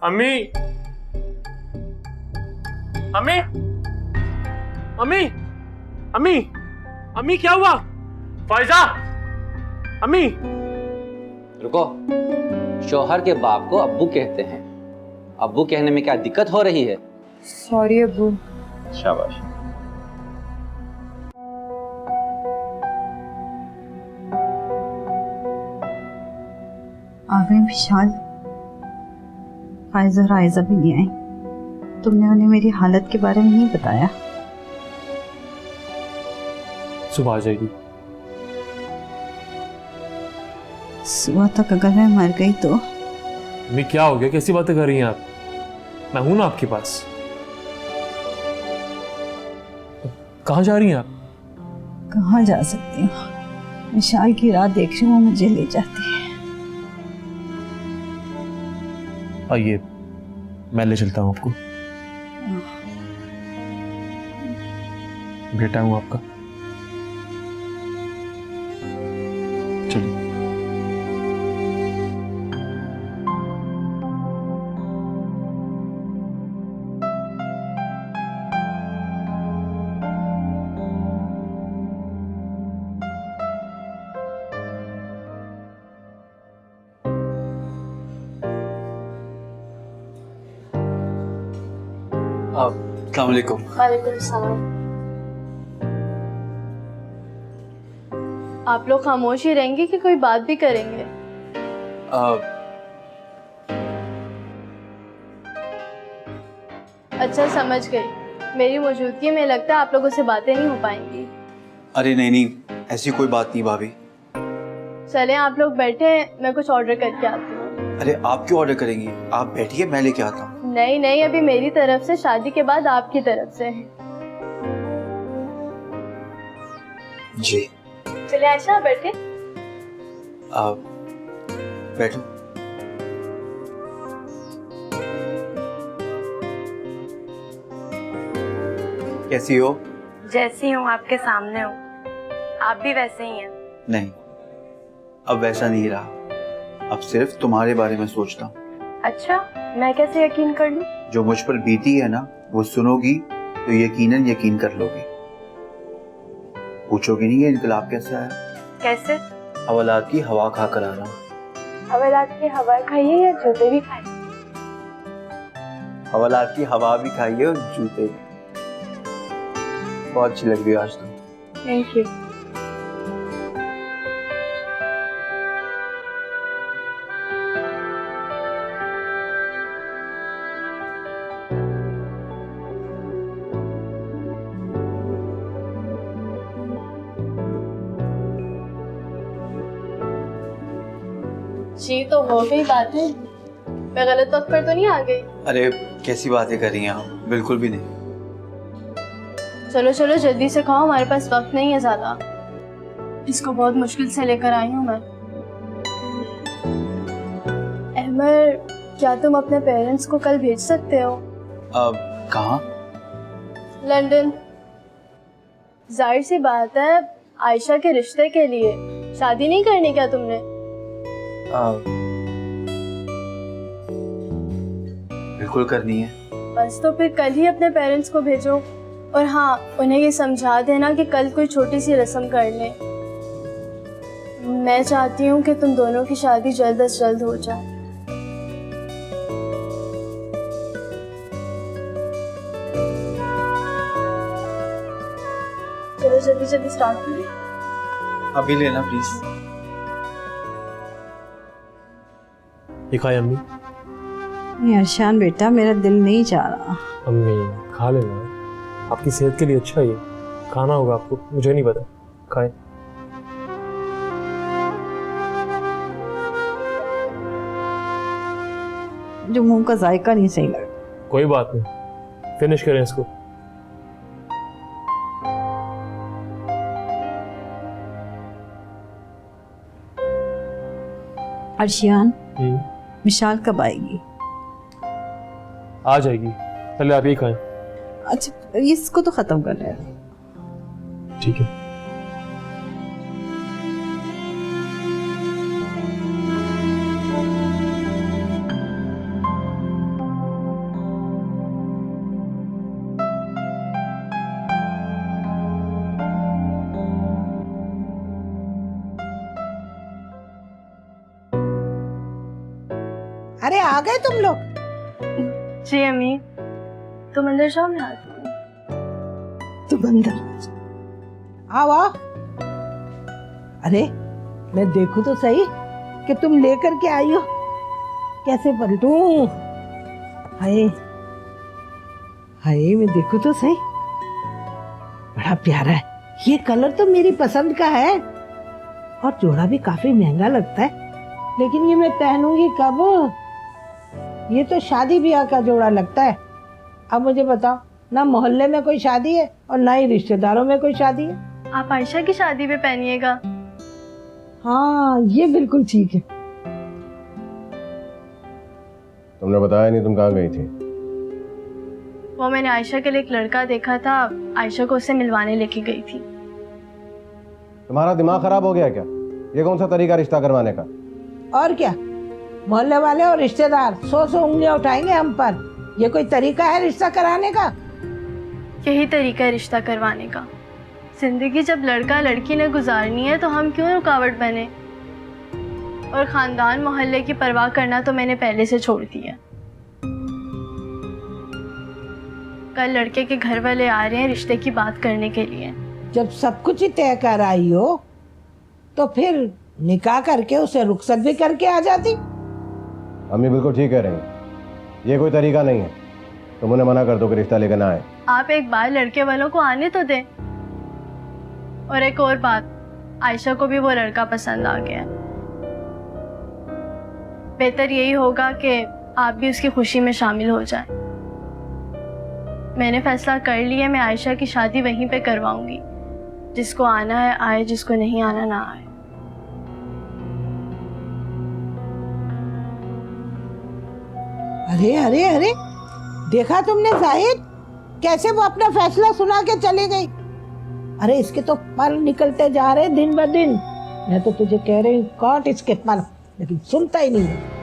अम्मी, अम्मी, अम्मी, अम्मी, अम्मी क्या हुआ? फायजा, अम्मी। रुको, शौहर के बाप को अब्बू कहते हैं। अब्बू कहने में क्या दिक्कत हो रही है? सॉरी अब्बू। शाबाश। आ गई विशाल। फायजा और आयजा भी नहीं आई। तुमने उन्हें मेरी हालत के बारे में नहीं बताया। सुबह आ जाएगी। सुबह तक अगर मैं मर गई तो? अम्मी क्या हो गया? कैसी बातें कर रही हैं आप? मैं हूं ना आपके पास। कहाँ जा रही हैं आप? कहाँ जा सकती हूँ? विशाल की रात देख रही हूँ, मुझे ले जाती है। आइए, मैं ले चलता हूँ आपको। बेटा हूँ आपका। चलिए। अस्सलाम वालेकुम। वालेकुम सलाम। आप लोग खामोश ही रहेंगे कि कोई बात भी करेंगे? अच्छा, समझ गई। मेरी मौजूदगी में लगता है आप लोगों से बातें नहीं हो पाएंगी। अरे नहीं नहीं, ऐसी कोई बात नहीं भाभी। चलें, आप लोग बैठे हैं, मैं कुछ ऑर्डर करके आती हूँ। अरे आप क्यों ऑर्डर करेंगी? आप बैठिए, मैं लेके आता हूँ। नहीं नहीं, अभी मेरी तरफ से, शादी के बाद आपकी तरफ से। जी। चलिए आयशा, बैठे। आप बैठो। कैसी हो? जैसी हूँ आपके सामने हूँ, आप भी वैसे ही हैं। नहीं, अब वैसा नहीं रहा। अब सिर्फ तुम्हारे बारे में सोचता हूँ। अच्छा, मैं कैसे यकीन कर लूँ? जो मुझ पर बीती है ना, वो सुनोगी तो यकीनन यकीन कर लोगी। पूछोगी नहीं ये इनकलाब कैसा है? कैसे? हवालात की हवा खा कर आ रहा हूँ। हवालात की हवा खाइए या जूते भी खाइए? हवालात की हवा भी खाइए और जूते भी। बहुत अच्छी लग रही है आज तुम। Thank you. जी तो हो गई बातें। मैं गलत वक्त पर तो नहीं आ गई? अरे कैसी बातें कर रही हैं आप? बिल्कुल भी नहीं। चलो चलो जल्दी से खाओ, हमारे पास वक्त नहीं है ज्यादा। इसको बहुत मुश्किल से लेकर आई हूँ मैं। अहमर, क्या तुम अपने पेरेंट्स को कल भेज सकते हो? अब कहाँ? लंदन। जाहिर सी बात है, आयशा के रिश्ते के लिए। शादी नहीं करनी क्या तुमने? बिल्कुल करनी है। बस तो फिर कल ही अपने पेरेंट्स को भेजो। और हाँ, उन्हें ये समझा देना कि कल कोई छोटी सी रस्म कर ले। मैं चाहती हूँ कि तुम दोनों की शादी जल्द से जल्द हो जाए। चलो जल्दी जल्दी स्टार्ट करें। अभी लेना प्लीज। ये खाए अम्मी। नहीं अरशान बेटा, मेरा दिल नहीं चाह रहा। अम्मी खा लेना, आपकी सेहत के लिए अच्छा है। खाना होगा आपको, मुझे नहीं पता। खाए। जो मुंह का जायका नहीं सही लगा। कोई बात नहीं, फिनिश करें इसको। अर्शियान, विशाल कब आएगी? आ जाएगी, पहले आप ये खाएं। अच्छा, इसको तो खत्म कर रहे हैं। ठीक है। अरे आ गए तुम लोग? जी अम्मी, तुम अंदर जाओ, मैं आती हूँ। तुम अंदर आओ आओ। अरे मैं देखूं तो सही कि तुम लेकर के आई हो। कैसे पलटूं? हाय हाय, मैं देखूं तो सही। बड़ा प्यारा है, ये कलर तो मेरी पसंद का है और जोड़ा भी काफी महंगा लगता है, लेकिन ये मैं पहनूंगी कब? ये तो शादी ब्याह का जोड़ा लगता है। अब मुझे बताओ, ना मोहल्ले में कोई शादी है और ना ही रिश्तेदारों में कोई शादी है। आप आयशा की शादी पे पहनिएगा। हाँ, ये बिल्कुल ठीक है। तुमने बताया नहीं तुम कहाँ गई थी? वो मैंने आयशा के लिए एक लड़का देखा था, आयशा को उससे मिलवाने लेके गई थी। तुम्हारा दिमाग खराब हो गया क्या? ये कौन सा तरीका रिश्ता करवाने का? और क्या, मोहल्ले वाले और रिश्तेदार सौ सौ उंगलियां उठाएंगे हम पर। ये कोई तरीका है रिश्ता कराने का? यही तरीका है रिश्ता करवाने का। जिंदगी जब लड़का लड़की ने गुजारनी है तो हम क्यों रुकावट बने? और खानदान मोहल्ले की परवाह करना तो मैंने पहले से छोड़ दिया। कल लड़के के घर वाले आ रहे हैं रिश्ते की बात करने के लिए। जब सब कुछ ही तय कर आई हो तो फिर निकाह करके उसे रुखसत भी करके आ जाती। अम्मी बिल्कुल ठीक कह रही हैं, ये कोई तरीका नहीं है। तुम उन्हें मना कर दो कि रिश्ता लेकर ना आए। आप एक बार लड़के वालों को आने तो दें। और एक और बात, आयशा को भी वो लड़का पसंद आ गया है। बेहतर यही होगा कि आप भी उसकी खुशी में शामिल हो जाएं। मैंने फैसला कर लिया, मैं आयशा की शादी वहीं पे करवाऊंगी। जिसको आना है आए, जिसको नहीं आना ना आए। अरे अरे अरे, देखा तुमने जाहिद, कैसे वो अपना फैसला सुना के चले गई। अरे इसके तो पर निकलते जा रहे दिन ब दिन। मैं तो तुझे कह रही हूँ काट इसके पर, लेकिन सुनता ही नहीं है।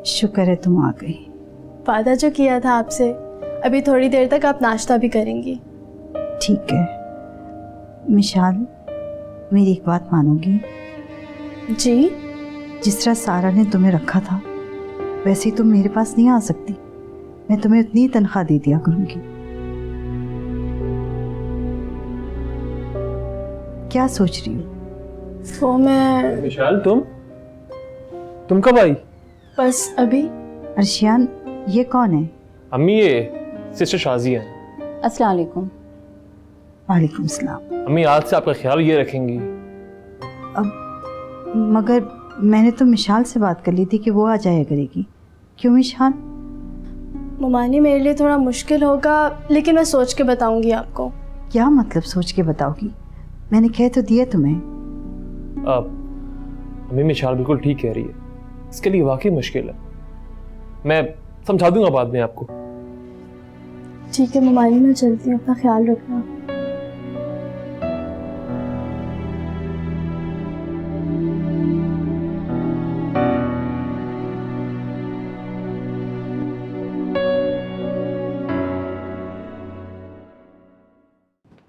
शुक्र है तुम आ गई। वादा जो किया था आपसे, अभी थोड़ी देर तक आप नाश्ता भी करेंगी। ठीक है मिशाल, मेरी एक बात मानोगी? जी? जिस तरह सारा ने तुम्हें रखा था वैसे ही तुम मेरे पास नहीं आ सकती। मैं तुम्हें उतनी तनख्वाह दे दिया करूंगी। क्या सोच रही हो? वो मैं विशाल, तुम कब आई? बस अभी। अर्शियान, ये कौन है? अम्मी, ये सिस्टर शाजिया है। अस्सलाम वालेकुम। वालेकुम सलाम। अम्मी, आज से आपका ख्याल ये रखेंगी। अब मगर मैंने तो मिशाल से बात कर ली थी कि वो आ जाया करेगी। क्यों मिशाल? ममानी, मेरे लिए थोड़ा मुश्किल होगा, लेकिन मैं सोच के बताऊंगी आपको। क्या मतलब सोच के बताओगी? मैंने कह तो दिया तुम्हें। अम्मी, मिशाल बिल्कुल ठीक कह रही है, इसके लिए वाकई मुश्किल है। मैं समझा दूंगा बाद में आपको। ठीक है ममानी, मैं चलती हूँ, अपना ख्याल रखना।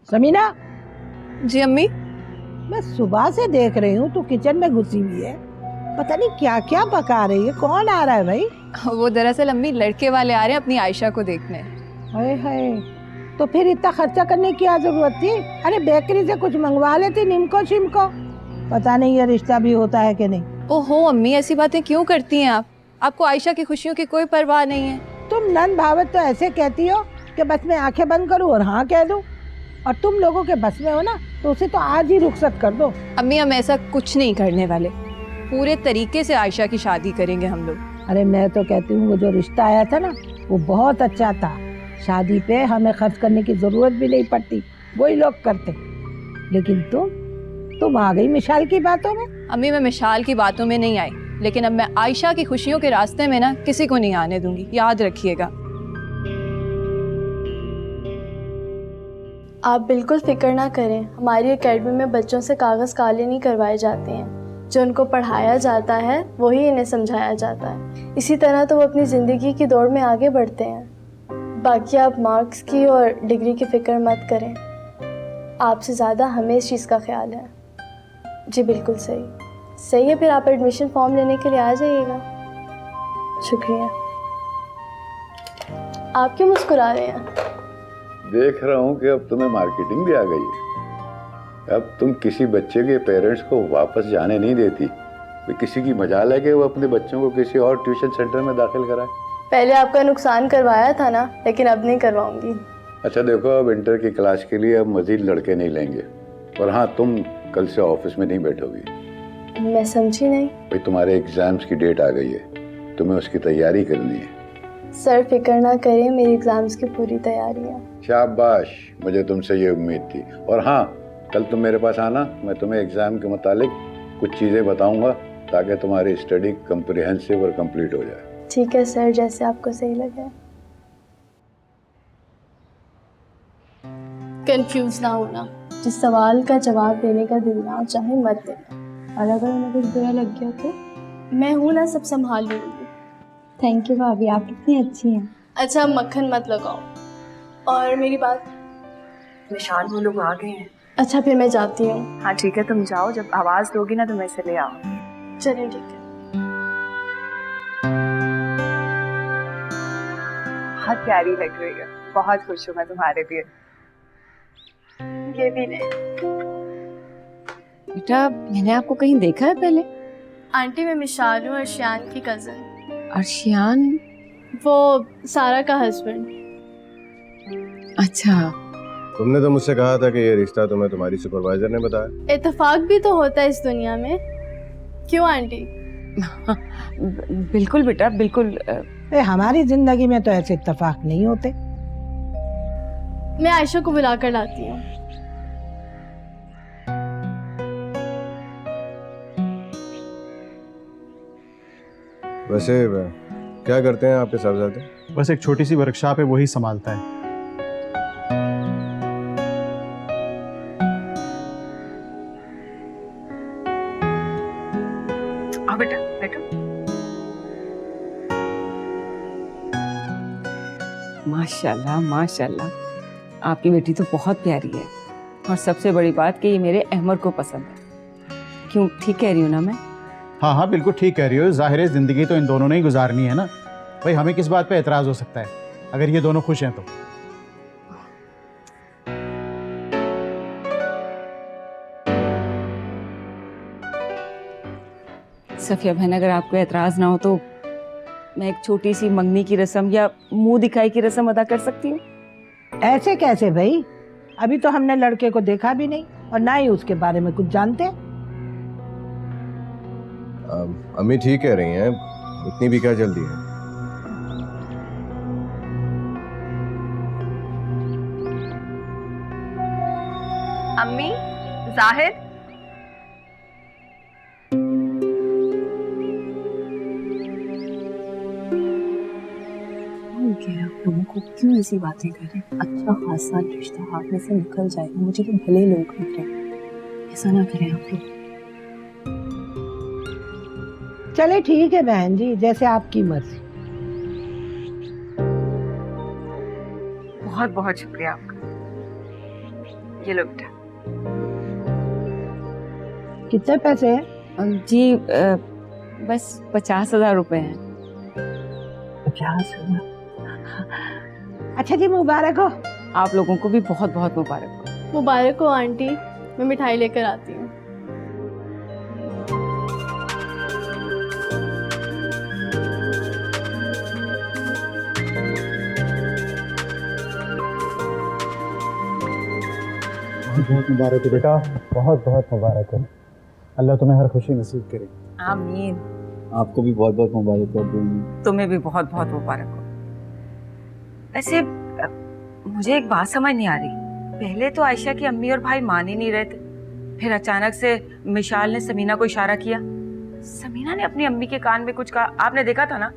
समीना। जी अम्मी। मैं सुबह से देख रही हूँ तू किचन में घुसी हुई है, पता नहीं क्या क्या पका रही है। कौन आ रहा है भाई? वो दरअसल अम्मी लड़के वाले आ रहे हैं अपनी आयशा को देखने। हाय हाय, तो फिर इतना खर्चा करने की क्या जरूरत थी? अरे बेकरी से कुछ मंगवा लेती, निमको शिमको। पता नहीं ये रिश्ता भी होता है कि नहीं। ओहो अम्मी, ऐसी बातें क्यों करती हैं आप? आपको आयशा की खुशियों की कोई परवाह नहीं है। तुम नन भावत तो ऐसे कहती हो कि बस मैं आंखें बंद करूं और हाँ कह दूं, और तुम लोगों के बस में हो ना तो उसे तो आज ही रुखसत कर दो। अम्मी, हम ऐसा कुछ नहीं करने वाले, पूरे तरीके से आयशा की शादी करेंगे हम लोग। अरे मैं तो कहती हूँ वो जो रिश्ता आया था ना वो बहुत अच्छा था। शादी पे हमें खर्च करने की जरूरत भी नहीं पड़ती, वही लोग करते। लेकिन तुम आ गई मिशाल की बातों में। अम्मी, मैं मिशाल की बातों में नहीं आई, लेकिन अब मैं आयशा की खुशियों के रास्ते में ना किसी को नहीं आने दूंगी, याद रखिएगा। आप बिल्कुल फिक्र ना करें, हमारी एकेडमी में बच्चों से कागज़ काले नहीं करवाए जाते हैं। जो उनको पढ़ाया जाता है वही इन्हें समझाया जाता है। इसी तरह तो वो अपनी ज़िंदगी की दौड़ में आगे बढ़ते हैं। बाकी आप मार्क्स की और डिग्री की फ़िक्र मत करें, आपसे ज़्यादा हमें इस चीज़ का ख्याल है। जी बिल्कुल सही है, फिर आप एडमिशन फॉर्म लेने के लिए आ जाइएगा। शुक्रिया। आप क्यों मुस्कुरा रहे हैं? देख रहा हूँ कि अब तुम्हें मार्केटिंग भी आ गई है। अब तुम किसी बच्चे के पेरेंट्स को वापस जाने नहीं देती। तो किसी की मजाल है कि वो अपने बच्चों को किसी और ट्यूशन सेंटर में दाखिल कराए। पहले आपका नुकसान करवाया था ना, लेकिन अब नहीं करवाऊंगी। अच्छा देखो, अब इंटर की क्लास के लिए अब मजीद लड़के नहीं लेंगे। और हाँ, तुम कल से ऑफिस में नहीं बैठोगी। मैं समझी नहीं। भाई तुम्हारे एग्जाम्स की डेट आ गई है, तुम्हें उसकी तैयारी करनी है। सर फिक्र ना करें, मेरी एग्जाम्स की पूरी तैयारी है। शाबाश, मुझे तुमसे ये उम्मीद थी। और हाँ, कल तुम मेरे पास आना, मैं तुम्हें एग्जाम के मुतालिक कुछ चीज़ें बताऊंगा ताकि तुम्हारी स्टडी कम्प्रिहेंसिव और कंप्लीट हो जाए। ठीक है सर, जैसे आपको सही लगे। कंफ्यूज ना होना, जिस सवाल का जवाब देने का दिल ना चाहे मत देना, और अगर उन्हें कुछ बुरा लग गया तो मैं हूँ ना, सब संभाल लूँगी। थैंक यू भाभी, आप कितनी अच्छी हैं। अच्छा मक्खन मत लगाओ। और मेरी बात, निशान वो लोग आ गए हैं। अच्छा फिर मैं जाती हूँ। हाँ ठीक है, तुम जाओ, जब आवाज़ दोगी ना तो मैं इसे ले आऊँगी। चलिए ठीक है। बहुत प्यारी लग रही है, बहुत खुश हूँ मैं तुम्हारे लिए। ये भी नहीं। बेटा मैंने आपको कहीं देखा है पहले? आंटी मैं मिशाल हूँ, अर्शियान की कज़न। अर्शियान? वो सारा का हस्बैंड। अच्छा। तुमने तो मुझसे कहा था कि ये रिश्ता तुम्हें तुम्हारी सुपरवाइजर ने बताया। इत्तेफाक भी तो होता है इस दुनिया में, क्यों आंटी? बिल्कुल बेटा बिल्कुल। हमारी जिंदगी में तो ऐसे इत्तेफाक नहीं होते। मैं आयशा को बुला कर लाती हूँ। वैसे क्या करते हैं आपके साहबजादे? बस एक छोटी सी वर्कशॉप है, वही संभालता है। आओ बेटा बैठो। माशाल्लाह माशाल्लाह, आपकी बेटी तो बहुत प्यारी है, और सबसे बड़ी बात कि ये मेरे अहमद को पसंद है। क्यों, ठीक कह रही हूँ ना मैं? हाँ हाँ बिल्कुल ठीक कह रही हो। जाहिर है जिंदगी तो इन दोनों ने ही गुजारनी है ना। भाई हमें किस बात पे एतराज हो सकता है अगर ये दोनों खुश हैं तो। सफिया बहन, अगर आपको एतराज ना हो तो मैं एक छोटी सी मंगनी की रस्म या मुंह दिखाई की रस्म अदा कर सकती हूँ। ऐसे कैसे भाई? अभी तो हमने लड़के को देखा भी नहीं और ना ही उसके बारे में कुछ जानते। अम्मी ठीक कह रही हैं, इतनी भी क्या जल्दी है? अम्मी, जाहिद। आप लोगों को क्यों ऐसी बातें करें? अच्छा खासा रिश्ता हाथ में से निकल जाएगा, मुझे तो भले लोग लग रहे, ऐसा ना करें आप लोग। चले ठीक है बहन जी, जैसे आपकी मर्जी। बहुत बहुत शुक्रिया आपका। ये लो बेटा। कितने पैसे हैं? जी बस 50,000 रुपए हैं। 50,000? अच्छा जी, मुबारक हो। आप लोगों को भी बहुत बहुत मुबारक हो। मुबारक हो आंटी, मैं मिठाई लेकर आती हूँ। बहुत बहुत मुबारक हो बेटा, बहुत बहुत मुबारक हो। अल्लाह तुम्हें हर खुशी नसीब करे। आमीन। आपको भी बहुत बहुत मुबारक हो। तुम्हें भी बहुत बहुत मुबारक हो। वैसे मुझे एक बात समझ नहीं आ रही, पहले तो आयशा की अम्मी और भाई मान ही नहीं रहे थे, फिर अचानक से मिशाल ने समीना को इशारा किया, समीना ने अपनी अम्मी के कान में कुछ कहा, आपने देखा था ना,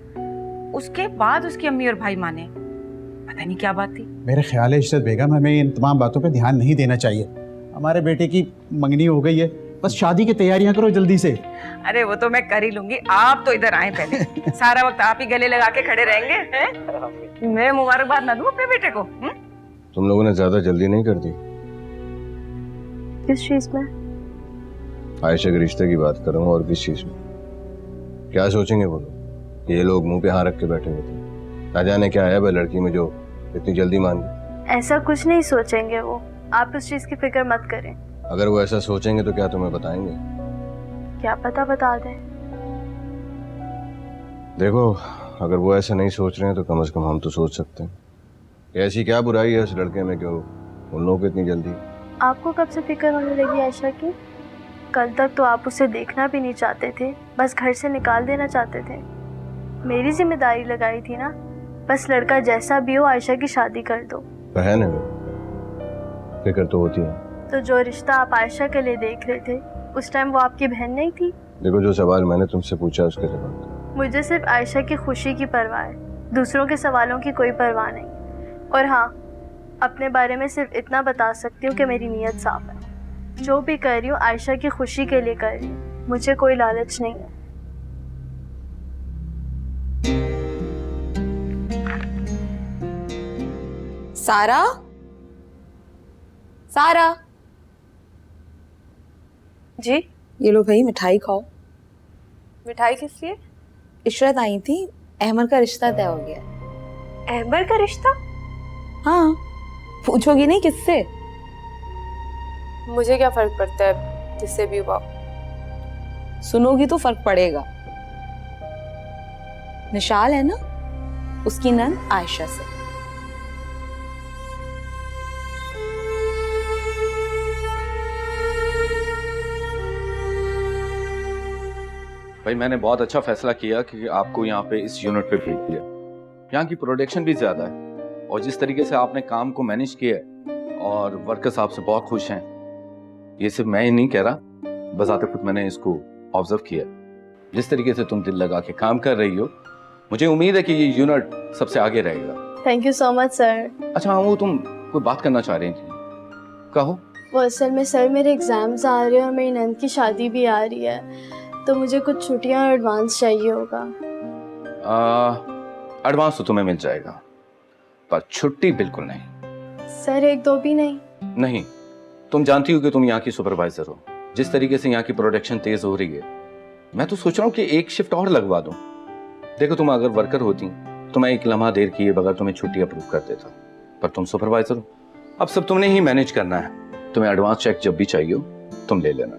उसके बाद उसकी अम्मी और भाई माने। पता नहीं क्या बात थी। मेरे ख्याल है इशरत बेगम, हमें इन तमाम बातों पे ध्यान नहीं देना चाहिए। हमारे बेटे की मंगनी हो गई है, बस शादी की तैयारियां करो जल्दी से। अरे वो तो मैं कर ही लूंगी, आप तो इधर आए पहले। सारा वक्त आप ही गले लगा के खड़े रहेंगे हैं? मैं मुबारकबाद ना दूं अपने बेटे को? तुम लोगों ने ज्यादा जल्दी नहीं कर दी? किस चीज में? आयशा के रिश्ते की बात कर रहा हूँ, और किस चीज में? क्या सोचेंगे वो लोग? ये लोग मुंह पे हाथ रख के बैठे हुए थे, ना जाने क्या है भाई लड़की में जो इतनी जल्दी मान गई। ऐसा कुछ नहीं सोचेंगे वो, आप उस चीज की फिक्र मत करें। अगर वो ऐसा सोचेंगे तो क्या तुम्हें बताएंगे? क्या पता बता दें। देखो, अगर वो ऐसा नहीं सोच रहे हैं तो कम से कम हम तो सोच सकते हैं। ऐसी क्या बुराई है इस लड़के में, क्यों उन लोगों को इतनी जल्दी? आपको कब से फिक्र होने लगी आयशा की? कल तक तो आप उसे देखना भी नहीं चाहते थे, बस घर से निकाल देना चाहते थे। मेरी जिम्मेदारी लगाई थी ना, बस लड़का जैसा भी हो आयशा की शादी कर दो। बहन है, फिक्र तो होती है। तो जो रिश्ता आप आयशा के लिए देख रहे थे उस टाइम वो आपकी बहन नहीं थी? देखो, जो सवाल मैंने तुमसे पूछा उसके जवाब। मुझे सिर्फ आयशा की खुशी की परवाह है, दूसरों के सवालों की कोई परवाह नहीं। और हाँ, अपने बारे में सिर्फ इतना बता सकती हूँ कि मेरी नीयत साफ है। जो भी कर रही हूँ आयशा की खुशी के लिए कर रही हूँ, मुझे कोई लालच नहीं है। सारा, सारा जी? ये लो भाई, मिठाई खाओ। मिठाई किस लिए? इशरत आई थी, अहमद का रिश्ता तय हो गया। अहमद का रिश्ता? हाँ, पूछोगी नहीं किससे? मुझे क्या फर्क पड़ता है किससे भी हुआ। सुनोगी तो फर्क पड़ेगा। निशाल है ना, उसकी नंद आयशा से। भाई मैंने बहुत अच्छा फैसला किया कि आपको यहाँ पे इस यूनिट पे भेज दिया। यहाँ की प्रोडक्शन भी ज्यादा है और जिस तरीके से आपने काम को मैनेज किया है और वर्कर्स आपसे बहुत खुश हैं। ये सिर्फ मैं ही नहीं कह रहा, बजाते खुद मैंने इसको ऑब्जर्व किया। जिस तरीके से तुम दिल लगा के काम कर रही हो, मुझे उम्मीद है कि ये यूनिट सबसे आगे रहेगा। Thank you so much sir. अच्छा हाँ, वो तुम कोई बात करना चाह रही थी, कहो। वो असल में सर मेरे एग्जाम्स आ रहे हैं और मेरी नंद की शादी भी आ रही है, तो मुझे कुछ छुट्टियां और एडवांस चाहिए होगा। एडवांस तो तुम्हें मिल जाएगा, पर छुट्टी बिल्कुल नहीं। सर एक दो भी नहीं? नहीं, तुम जानती हो कि तुम यहाँ की सुपरवाइजर हो। जिस तरीके से यहाँ की प्रोडक्शन तेज हो रही है, मैं तो सोच रहा हूँ कि एक शिफ्ट और लगवा दूं। देखो, तुम अगर वर्कर होती तो मैं एक लम्हा देर किए बगैर तुम्हें छुट्टी अप्रूव कर देता, पर तुम सुपरवाइजर हो, अब सब तुमने ही मैनेज करना है। तुम्हें एडवांस चेक जब भी चाहिए हो तुम ले लेना।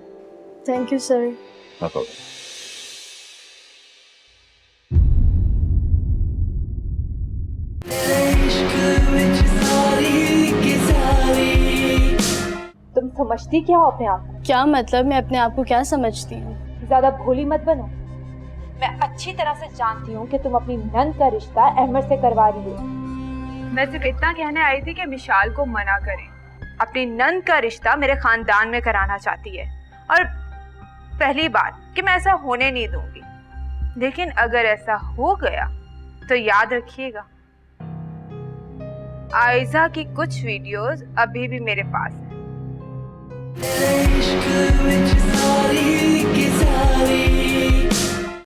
Thank you sir. No problem. तुम समझती क्या हो अपने आप को? क्या मतलब? मैं अपने आप को क्या समझती हूँ? ज्यादा भोली मत बनो। मैं अच्छी तरह से जानती हूँ कि तुम अपनी नंद का रिश्ता अहमद से करवा रही हो। मैं सिर्फ इतना कहने आई थी कि मिशाल को मना करें। अपनी नंद का रिश्ता मेरे खानदान में कराना चाहती है, और पहली बात कि मैं ऐसा होने नहीं दूंगी। लेकिन अगर ऐसा हो गया तो याद रखिएगा, आयशा की कुछ वीडियोस अभी भी मेरे पास हैं।